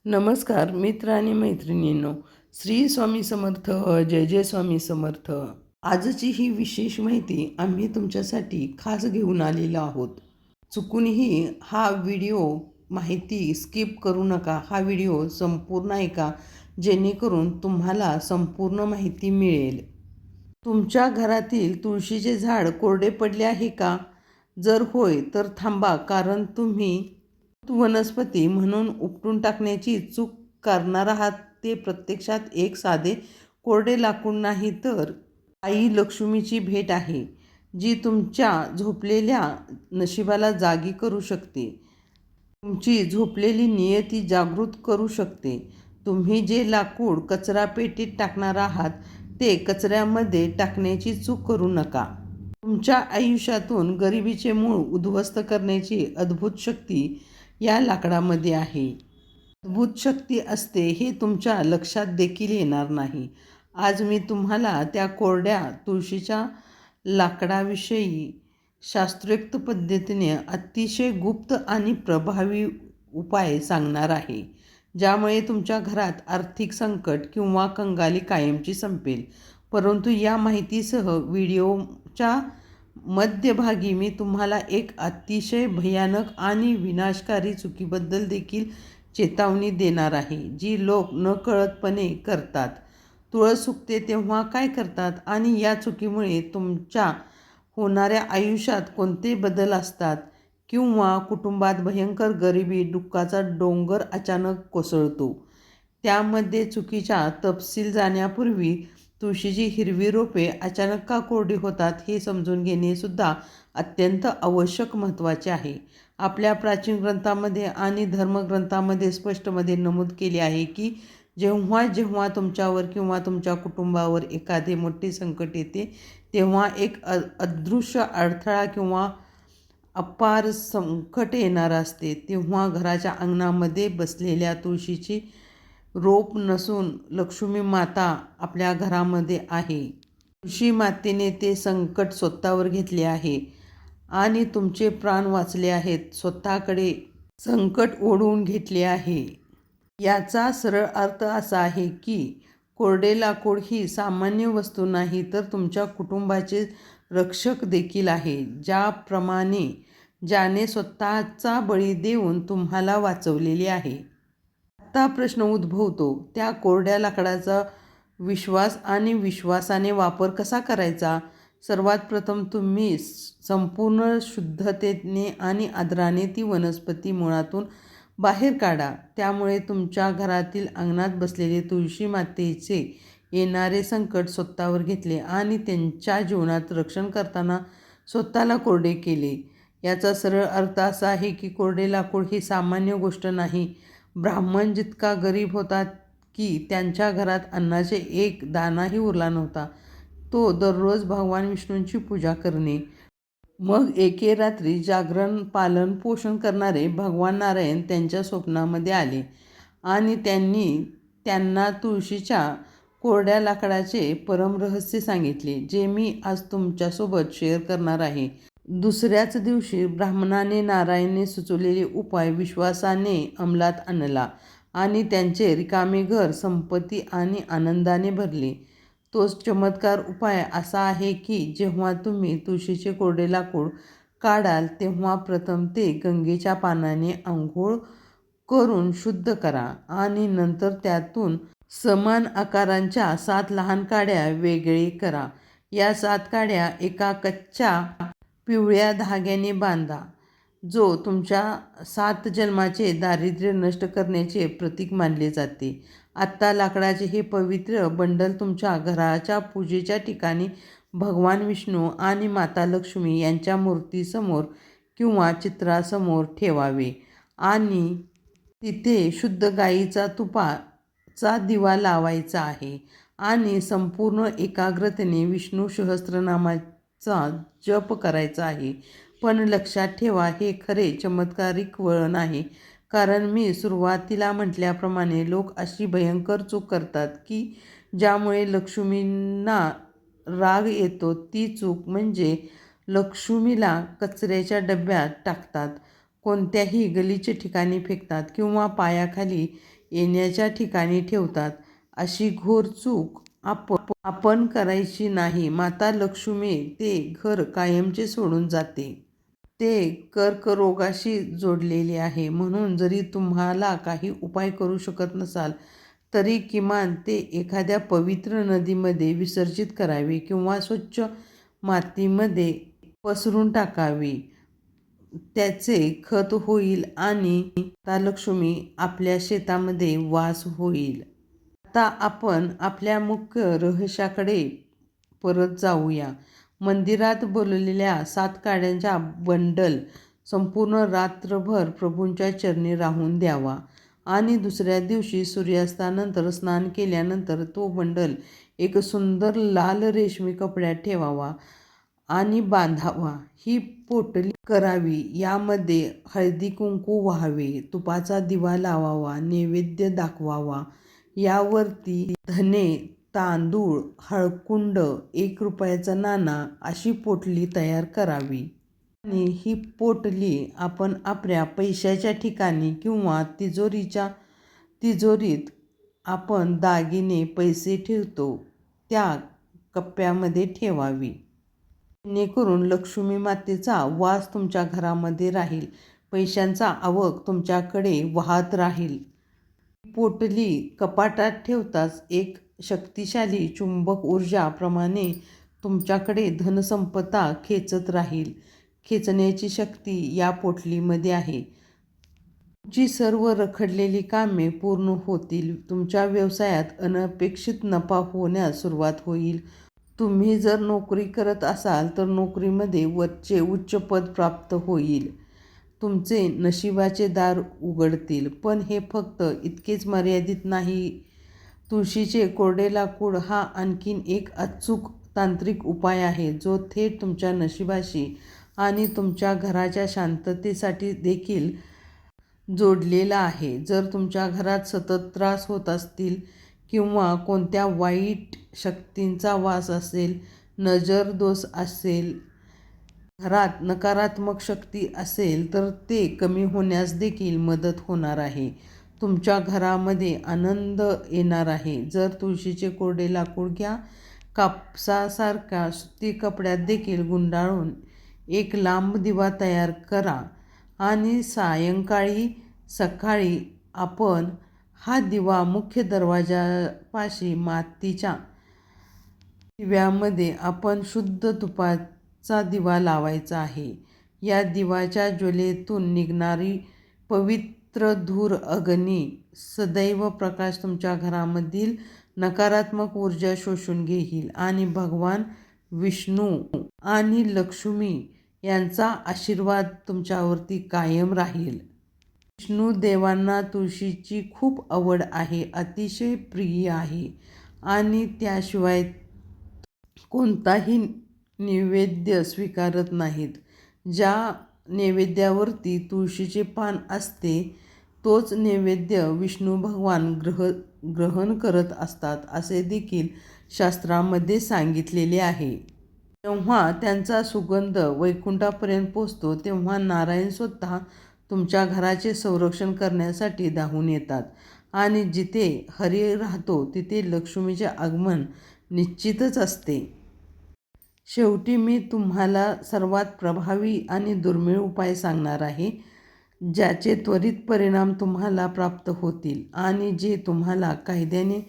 नमस्कार मित्र आणि मैत्रिणींनो. श्री स्वामी समर्थ. जय जय स्वामी समर्थ. आजची ही विशेष माहिती आम्ही तुमच्यासाठी खास घेऊन आलेलो आहोत. चुकूनही हा व्हिडिओ माहिती स्किप करू नका. हा व्हिडिओ संपूर्ण ऐका, जेणेकरून तुम्हाला संपूर्ण माहिती मिळेल. तुमच्या घरातील तुळशीचे झाड कोरडे पडले आहे का? जर होय तर थांबा, कारण तुम्ही वनस्पती म्हणून उपटून टाकण्याची चूक करणार आहात. ते प्रत्यक्षात एक साधे कोरडे लाकूड नाही, तर आई लक्ष्मीची भेट आहे, जी तुमच्या झोपलेल्या नशिबाला जागी करू शकते. तुमची झोपलेली नियती जागृत करू शकते. तुम्ही जे लाकूड कचरा पेटीत टाकणार आहात, ते कचऱ्यामध्ये टाकण्याची चूक करू नका. तुमच्या आयुष्यातून गरिबीचे मूळ उद्ध्वस्त करण्याची अद्भुत शक्ती या लाकडामध्ये आहे. अद्भुत शक्ती असते हे तुमच्या लक्षात देखील येणार नाही. आज मी तुम्हाला त्या कोरड्या तुळशीच्या लाकडाविषयी शास्त्रोक्त पद्धतीने अतिशय गुप्त आणि प्रभावी उपाय सांगणार आहे, ज्यामुळे तुमच्या घरात आर्थिक संकट किंवा कंगाली कायमची संपेल. परंतु या माहितीसह व्हिडिओच्या मध्यभागी मी तुम्हाला एक अतिशय भयानक आणि विनाशकारी चुकीबद्दल देखील चेतावणी देणार आहे, जी लोक नकळतपणे करतात. तुळस सुकते तेव्हा काय करतात आणि या चुकीमुळे तुमच्या होणाऱ्या आयुष्यात कोणते बदल असतात, किंवा कुटुंबात भयंकर गरिबी दुःखाचा डोंगर अचानक कोसळतो. त्यामध्ये चुकीच्या तपशील जाण्यापूर्वी तुळशीची हिरवी रोपे अचानक का कोरडी होतात हे समजून घेणे सुद्धा अत्यंत आवश्यक महत्त्वाचे आहे. आपल्या प्राचीन ग्रंथामध्ये आणि धर्मग्रंथामध्ये स्पष्टमध्ये नमूद केले आहे की जेव्हा जेव्हा तुमच्यावर किंवा तुमच्या कुटुंबावर एखादे मोठे संकट येते, तेव्हा एक अदृश्य अडथळा किंवा अपार संकट येणार असते. तेव्हा घराच्या अंगणामध्ये बसलेल्या तुळशीची रोप नसून लक्ष्मी माता आपल्या घरामध्ये आहे. तुळशी मातेने ते संकट स्वतःवर घेतले आहे आणि तुमचे प्राण वाचले आहेत. स्वतःकडे संकट ओढवून घेतले आहे. याचा सरळ अर्थ असा आहे की कोरडे लाकूड ही सामान्य वस्तू नाही, तर तुमच्या कुटुंबाचे रक्षक देखील आहे, ज्याने स्वतःचा बळी देऊन तुम्हाला वाचवलेले आहे. आता प्रश्न उद्भवतो, त्या कोरड्या लाकडाचा विश्वास आणि विश्वासाने वापर कसा करायचा? सर्वात प्रथम तुम्ही संपूर्ण शुद्धतेने आणि आदराने ती वनस्पती मुळातून बाहेर काढा. त्यामुळे तुमच्या घरातील अंगणात बसलेले तुळशी मातेचे येणारे संकट स्वतःवर घेतले आणि त्यांच्या जीवनात रक्षण करताना स्वतःला कोरडे केले. याचा सरळ अर्थ असा आहे की कोरडे लाकूड ही सामान्य गोष्ट नाही. ब्राह्मण जितका गरीब होता की त्यांच्या घरात अन्नाचे एक दाणाही उरला नव्हता, तो दररोज भगवान विष्णूंची पूजा करणे. मग एके रात्री जागरण पालन पोषण करणारे भगवान नारायण त्यांच्या स्वप्नामध्ये आले आणि त्यांना तुळशीच्या कोरड्या लाकडाचे परमरहस्य सांगितले, जे मी आज तुमच्यासोबत शेअर करणार आहे. दुसऱ्याच दिवशी ब्राह्मणाने नारायणने सुचवलेले उपाय विश्वासाने अंमलात आणला आणि त्यांचे रिकामे घर संपत्ती आणि आनंदाने भरले. तोच चमत्कार उपाय असा आहे की जेव्हा तुम्ही तुळशीचे कोरडे लाकूड काढाल, तेव्हा प्रथम ते गंगेच्या पाण्याने आंघोळ करून शुद्ध करा आणि नंतर त्यातून समान आकारांच्या 7 लहान काड्या वेगळे करा. या 7 काड्या एका कच्च्या पिवळ्या धाग्याने बांधा, जो तुमच्या 7 जन्माचे दारिद्र्य नष्ट करण्याचे प्रतीक मानले जाते. आत्ता लाकडाचे हे पवित्र बंडल तुमच्या घराच्या पूजेच्या ठिकाणी भगवान विष्णू आणि माता लक्ष्मी यांच्या मूर्तीसमोर किंवा चित्रासमोर ठेवावे आणि तिथे शुद्ध गाईचा तुपाचा दिवा लावायचा आहे आणि संपूर्ण एकाग्रतेने विष्णू सहस्त्रनामाचा जप करायचा आहे. पण लक्षात ठेवा, हे खरे चमत्कारिक वळण आहे, कारण मी सुरुवातीला म्हटल्याप्रमाणे लोक अशी भयंकर चूक करतात की ज्यामुळे लक्ष्मींना राग येतो. ती चूक म्हणजे लक्ष्मीला कचऱ्याच्या डब्यात टाकतात, कोणत्याही गलिच्छ ठिकाणी फेकतात किंवा पायाखाली येण्याच्या ठिकाणी ठेवतात. अशी घोर चूक आपण करायची नाही. माता लक्ष्मी ते घर कायमचे सोडून जाते. ते कर्करोगाशी जोडलेले आहे. म्हणून जरी तुम्हाला काही उपाय करू शकत नसाल तरी किमान ते एखाद्या पवित्र नदीमध्ये विसर्जित करावे किंवा स्वच्छ मातीमध्ये पसरून टाकावे. त्याचे खत होईल आणि माता लक्ष्मी आपल्या शेतामध्ये वास होईल. आता आपण आपल्या मुख्य रहस्याकडे परत जाऊया. मंदिरात बोलवलेल्या 7 काड्यांचा बंडल संपूर्ण रात्रभर प्रभूंच्या चरणी राहून द्यावा आणि दुसऱ्या दिवशी सूर्यास्तानंतर स्नान केल्यानंतर तो बंडल एक सुंदर लाल रेशमी कपड्यात ठेवावा आणि बांधावा. ही पोटली करावी. यामध्ये हळदी कुंकू व्हावे, तुपाचा दिवा लावावा, नैवेद्य दाखवावा. यावरती धने, तांदूळ, हळकुंड, 1 रुपयाचा नाणा अशी पोटली तयार करावी. आणि ही पोटली आपण आपल्या पैशाच्या ठिकाणी किंवा तिजोरीत आपण दागिने पैसे ठेवतो त्या कप्प्यामध्ये ठेवावी. जेणेकरून लक्ष्मी मातेचा वास तुमच्या घरामध्ये राहील. पैशांचा आवक तुमच्याकडे वाहत राहील. पोटली कपाटात ठेवताच एक शक्तिशाली चुंबक ऊर्जाप्रमाणे तुमच्याकडे धनसंपदा खेचत राहील. खेचण्याची शक्ती या पोटलीमध्ये आहे. तुमची सर्व रखडलेली कामे पूर्ण होतील. तुमच्या व्यवसायात अनपेक्षित नफा होण्यास सुरुवात होईल. तुम्ही जर नोकरी करत असाल तर नोकरीमध्ये उच्च पद प्राप्त होईल. तुमचे नशिबाचे दार उघडतील. पण हे फक्त इतकेच मर्यादित नाही. तुळशीचे कोरडे लाकूड हा आणखीन एक अचूक तांत्रिक उपाय आहे जो थेट तुमच्या नशिबाशी आणि तुमच्या घराच्या शांततेसाठी देखील जोडलेला आहे. जर तुमच्या घरात सतत त्रास होत असतील किंवा कोणत्या वाईट शक्तींचा वास असेल, नजर दोष असेल, घरात नकारात्मक शक्ती असेल तर ते कमी होण्यास देखील मदत होणार आहे. तुमच्या घरामध्ये आनंद येणार आहे. जर तुळशीचे कोरडे लाकूड घ्या. कापसासारख्या सुती कपड्यात देखील गुंडाळून एक लांब दिवा तयार करा आणि सकाळी आपण हा दिवा मुख्य दरवाजापाशी मातीच्या दिव्यामध्ये आपण शुद्ध तुपाचा दिवा लावायचा आहे. या दिव्याच्या ज्वालेतून निघणारी पवित्र धूर अग्नी सदैव प्रकाश तुमच्या घरामधील नकारात्मक ऊर्जा शोषून घेईल आणि भगवान विष्णू आणि लक्ष्मी यांचा आशीर्वाद तुमच्यावरती कायम राहील. विष्णू देवांना तुळशीची खूप आवड आहे, अतिशय प्रिय आहे आणि त्याशिवाय कोणताही नैवेद्य स्वीकारत नाहीत. ज्या नैवेद्यावरती तुळशीचे पान असते तोच नैवेद्य विष्णू भगवान ग्रहण करत असतात असे देखील शास्त्रामध्ये सांगितलेले आहे. जेव्हा त्यांचा सुगंध वैकुंठापर्यंत पोचतो तेव्हा नारायण स्वतः तुमच्या घराचे संरक्षण करण्यासाठी धावून येतात आणि जिथे हरी राहतो तिथे लक्ष्मीचे आगमन निश्चितच असते. शेवटी मी तुम्हाला सर्वात प्रभावी आणि दुर्मिळ उपाय सांगणार आहे ज्याचे त्वरित परिणाम तुम्हाला प्राप्त होतील आणि जे तुम्हाला कायद्याने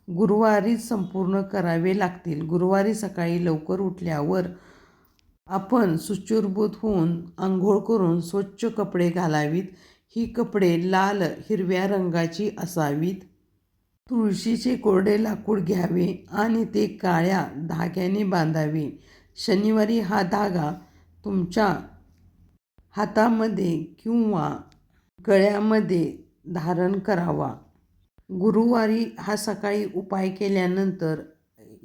गुरुवारीच संपूर्ण करावे लागतील. गुरुवारी सकाळी लवकर उठल्यावर आपण शुचिर्भूत होऊन आंघोळ करून स्वच्छ कपडे घालावीत. ही कपडे लाल हिरव्या रंगाची असावीत. तुळशीचे कोरडे लाकूड घ्यावे आणि ते काळ्या धाग्याने बांधावे. शनिवारी हा धागा तुमच्या हातामध्ये किंवा गळ्यामध्ये धारण करावा. गुरुवारी हा सकाळी उपाय केल्यानंतर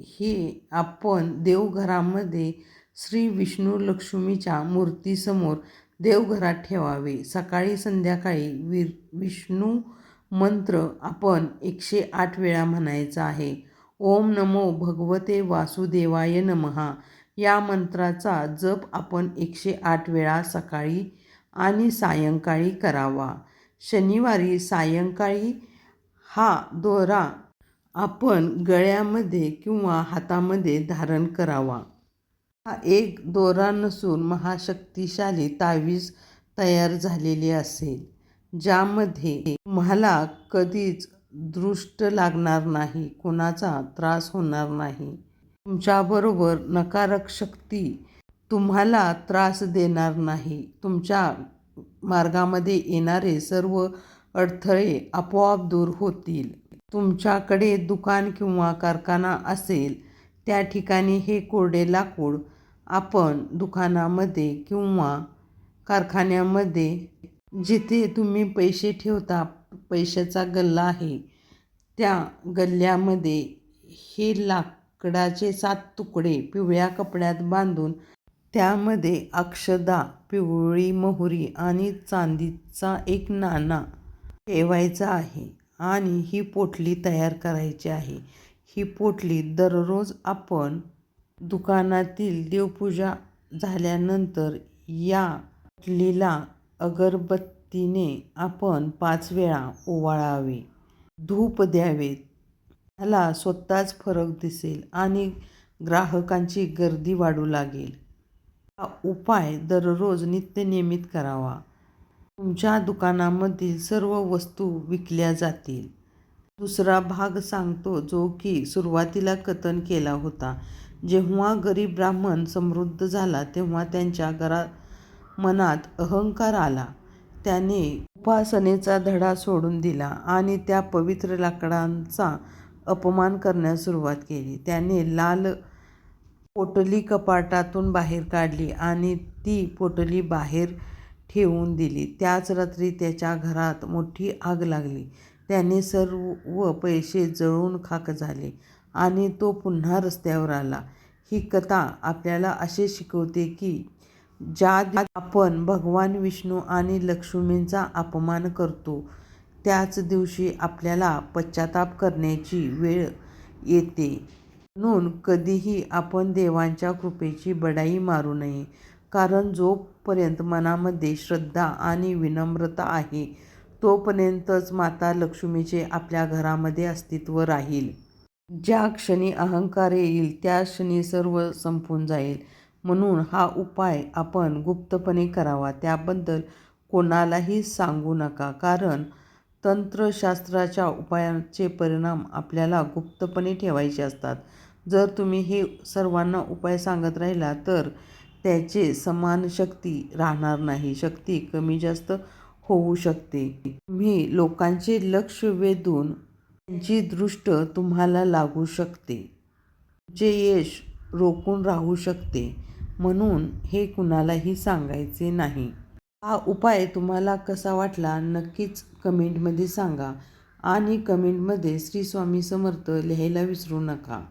हे आपण देवघरामध्ये श्री विष्णू लक्ष्मीच्या मूर्तीसमोर देवघरात ठेवावे. सकाळी संध्याकाळी विष्णू मंत्र आपण 108 वेळा म्हणायचा आहे. ओम नमो भगवते वासुदेवाय नमः या मंत्राचा जप आपण 108 वेळा सकाळी आणि सायंकाळी करावा. शनिवारी सायंकाळी हा दोरा आपण गळ्यामध्ये किंवा हातामध्ये धारण करावा. हा एक दोरा नसून महाशक्तिशाली तावीज तयार झालेली असेल, ज्यामध्ये तुम्हाला कधीच दृष्ट लागणार नाही, कोणाचा त्रास होणार नाही. तुमच्याबरोबर नकारात्मक शक्ती तुम्हाला त्रास देणार नाही. तुमच्या मार्गामध्ये येणारे सर्व अडथळे आपोआप दूर होतील. तुमच्याकडे दुकान किंवा कारखाना असेल, त्या ठिकाणी हे कोरडे लाकूड आपण दुकानामध्ये किंवा कारखान्यामध्ये जिथे तुम्ही पैसे ठेवता, पैशाचा गल्ला आहे, त्या गल्ल्यामध्ये हे लाकडाचे 7 तुकडे पिवळ्या कपड्यात बांधून त्यामध्ये अक्षदा, पिवळी मोहरी आणि चांदीचा एक नाणा ठेवायचा आहे आणि ही पोटली तयार करायची आहे. ही पोटली दररोज आपण दुकानातील देवपूजा झाल्यानंतर या पोटलीला अगरबत्तीने आपण 5 वेळा ओवाळावे, धूप द्यावे. त्याला स्वतःच फरक दिसेल आणि ग्राहकांची गर्दी वाढू लागेल. हा उपाय दररोज नित्यनियमित करावा. तुमच्या दुकानामधील सर्व वस्तू विकल्या जातील. दुसरा भाग सांगतो, जो की सुरुवातीला कथन केला होता. जेव्हा गरीब ब्राह्मण समृद्ध झाला, तेव्हा त्यांच्या मनात अहंकार आला. त्याने उपासनेचा धडा सोडून दिला आणि त्या पवित्र लाकडांचा अपमान करण्यास सुरुवात केली. त्याने लाल पोटली कपाटातून बाहेर काढली आणि ती पोटली बाहेर ठेवून दिली. त्याच रात्री त्याच्या घरात मोठी आग लागली. त्याने सर्व पैसे जळून खाक झाले आणि तो पुन्हा रस्त्यावर आला. ही कथा आपल्याला असे शिकवते की ज्या दिवशी आपण भगवान विष्णू आणि लक्ष्मींचा अपमान करतो, त्याच दिवशी आपल्याला पश्चाताप करण्याची वेळ येते. म्हणून कधीही आपण देवांच्या कृपेची बडाई मारू नये, कारण जोपर्यंत मनामध्ये श्रद्धा आणि विनम्रता आहे, तोपर्यंतच माता लक्ष्मीचे आपल्या घरामध्ये अस्तित्व राहील. ज्या क्षणी अहंकार येईल, त्या क्षणी सर्व संपून जाईल. म्हणून हा उपाय आपण गुप्तपणे करावा. त्याबद्दल कोणालाही सांगू नका, कारण तंत्रशास्त्राच्या उपायांचे परिणाम आपल्याला गुप्तपणे ठेवायचे असतात. जर तुम्ही हे सर्वांना उपाय सांगत राहिला तर त्याचे समान शक्ती राहणार नाही. शक्ती कमी जास्त होऊ शकते. तुम्ही लोकांचे लक्ष वेधून त्यांची दृष्ट तुम्हाला लागू शकते. तुमचे यश रोखून राहू शकते. म्हणून हे कुणालाही सांगायचे नाही. हा उपाय तुम्हाला कसा वाटला नक्कीच कमेंटमध्ये सांगा आणि कमेंटमध्ये श्री स्वामी समर्थ लिहायला विसरू नका.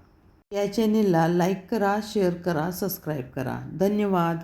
या चॅनेलला लाईक करा, शेअर करा, सबस्क्राईब करा. धन्यवाद.